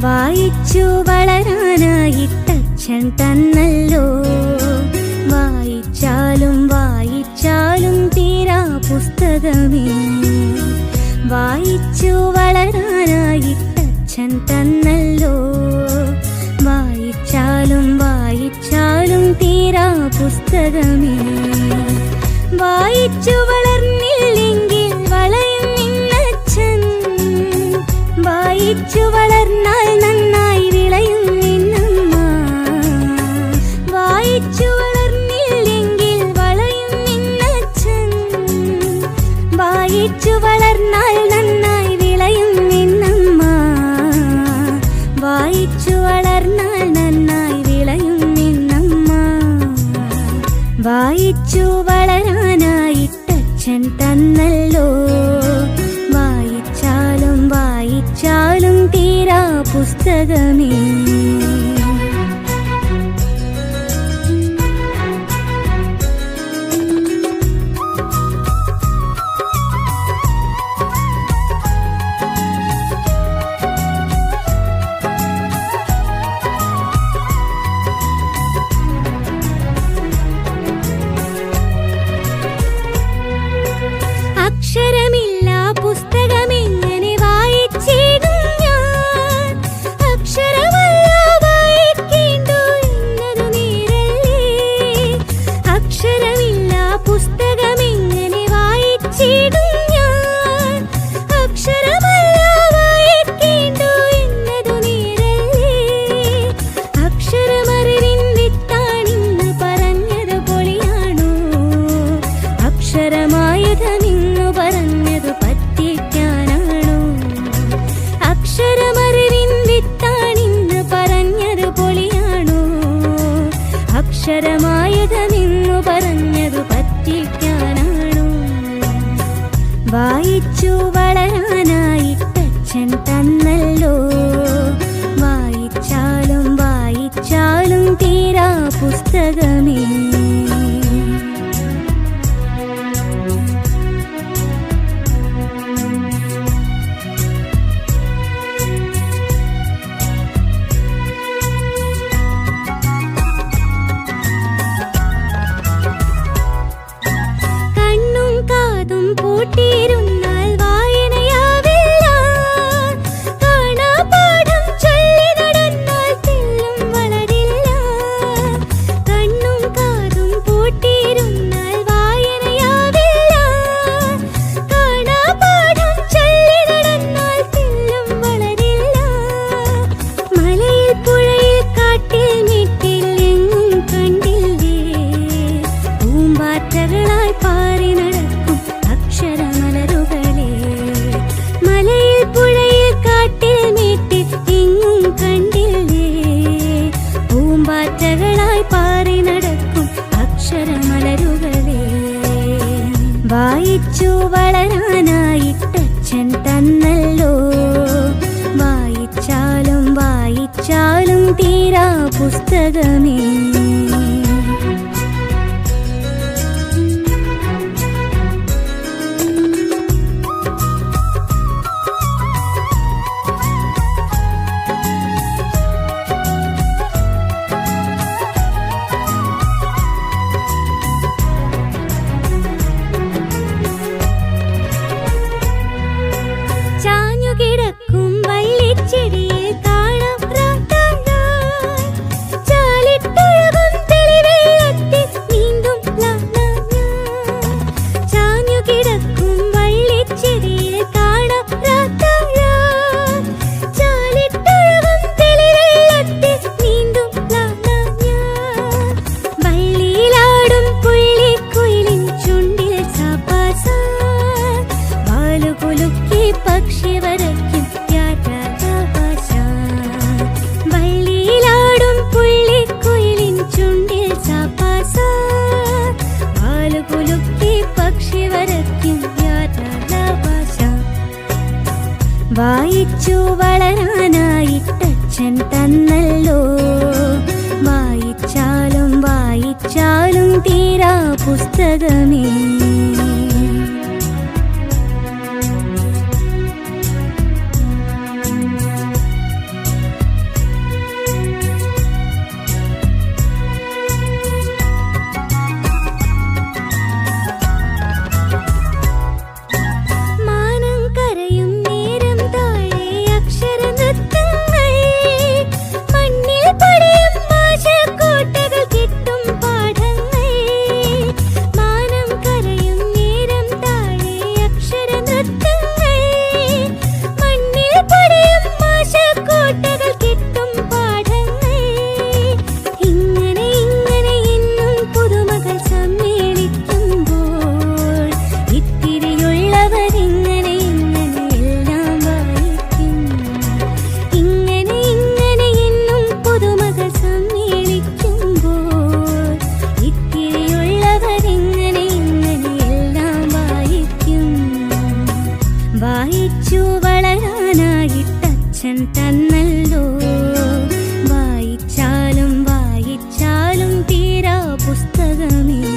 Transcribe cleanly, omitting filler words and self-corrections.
വായിച്ചു വളരാനായിട്ടച്ഛൻ തന്നല്ലോ. വായിച്ചാലും വായിച്ചാലും തീരാ പുസ്തകമേ. വായിച്ചു വളരാനായിട്ടച്ഛൻ തന്നല്ലോ. വായിച്ചാലും വായിച്ചാലും തീരാ പുസ്തകമേ. വായിച്ചു വളർന്നില്ലെങ്കിൽ വളയും നിന്നച്ഛൻ. വായിച്ചു വളർന്നാൽ നന്നായി വിളയും നിന്നമ്മ. വായിച്ചു വളർന്നില്ലെങ്കിൽ വളയും നിന്നച്ഛൻ. വായിച്ചു വളർന്നാൽ നന്നായി വിളയും നിന്നമ്മ. വായിച്ചു വളർന്നാൽ നന്നായി വിളയും നിന്നമ്മ. വായിച്ചു വളരാനായിട്ടച്ഛൻ തന്നല്ലോ. വായിച്ചാലും വായിച്ചാലും തീരാ പുസ്തകമേ. അക്ഷരമില്ല പുസ്തകമെങ്ങനെ വായിച്ചിടും ഞാൻ. അക്ഷരമല്ല വായിക്കേണ്ടു എന്നതു നേരല്ലേ. അക്ഷരമില്ല പുസ്തകമെങ്ങനെ വായിച്ചിടും ഞാൻ. അക്ഷരമല്ല വായിക്കേണ്ടു എന്നതു നേരല്ലേ. അക്ഷരമറിവിൻ വിത്താണിന്ന് പറഞ്ഞത് പൊളിയാണോ. അക്ഷരമായുധമിന്നു പറഞ്ഞതു പറ്റിക്കാനാണോ. അക്ഷരമറിവിൻ വിത്താണിന്ന് പറഞ്ഞത് പൊളിയാണോ. അക്ഷരമായുധമിന്നു പറഞ്ഞതു പറ്റിക്കാനാണോ. വായിച്ചു വളരാനായിട്ടച്ഛൻ തന്നല്ലോ. വായിച്ചാലും വായിച്ചാലും തീരാ പുസ്തകമേ. കണ്ണും കാതും പൂട്ടിയിരുന്നാൽ വായനയാവില്ല. കാണാപാഠം ചൊല്ലി നടന്നാൽ തെല്ലും വളരില്ല. കണ്ണും കാതും പൂട്ടിയിരുന്നാൽ വായനയാവില്ല. കാണാപാഠം ചൊല്ലി നടന്നാൽ തെല്ലും വളരില്ല. മലയിൽ പുഴയിൽ കാട്ടിൽ മേട്ടിൽ എങ്ങും കണ്ടില്ലേ. പൂമ്പാറ്റകളായി പാറി നടക്കും അക്ഷരമലരുകളെ. മലയിൽ പുഴയിൽ കാട്ടിൽ മേട്ടിൽ എങ്ങും കണ്ടില്ലേ. പൂമ്പാറ്റകളായി പാറി നടക്കും അക്ഷരമലരുകളെ. വായിച്ചു വളരാനായിട്ടച്ഛൻ തന്നല്ലോ. വായിച്ചാലും വായിച്ചാലും തീരാ പുസ്തകമേ. ചാഞ്ഞുകിടക്കും വള്ളിച്ചെടിയിൽ കാണാം റാത്താഴാൻ. ചാലിട്ടൊഴുകും തെളിവെള്ളത്തിൽ നീന്തും ലാലാഞ്ഞാൻ. ചാഞ്ഞുകിടക്കും വള്ളിച്ചെടിയിൽ കാണാം റാത്താഴാൻ. ചാലിട്ടൊഴുകും തെളിവെള്ളത്തിൽ നീന്തും ലാലാഞ്ഞാൻ. വള്ളിയിലാടും പുള്ളിക്കുയിലിൻ ചുണ്ടിൽ സാപ്പാസാൻ. വാലുകുലുക്കി പക്ഷി വരയ്ക്കും യാത്രാഭാഷാൻ. വള്ളിയിലാടും പുള്ളിക്കുയിലിൻ ചുണ്ടിൽ സാപ്പാസാൻ. വാലുകുലുക്കി പക്ഷി വരയ്ക്കും യാത്രാഭാഷാൻ. വായിച്ചു വളരാനായിട്ടച്ഛൻ തന്നല്ലോ. വായിച്ചാലും വായിച്ചാലും തീരാ പുസ്തകമേ. വായിച്ചു വളരാനായിട്ടച്ഛൻ തന്നല്ലോ. വായിച്ചാലും വായിച്ചാലും തീരാ പുസ്തകമേ.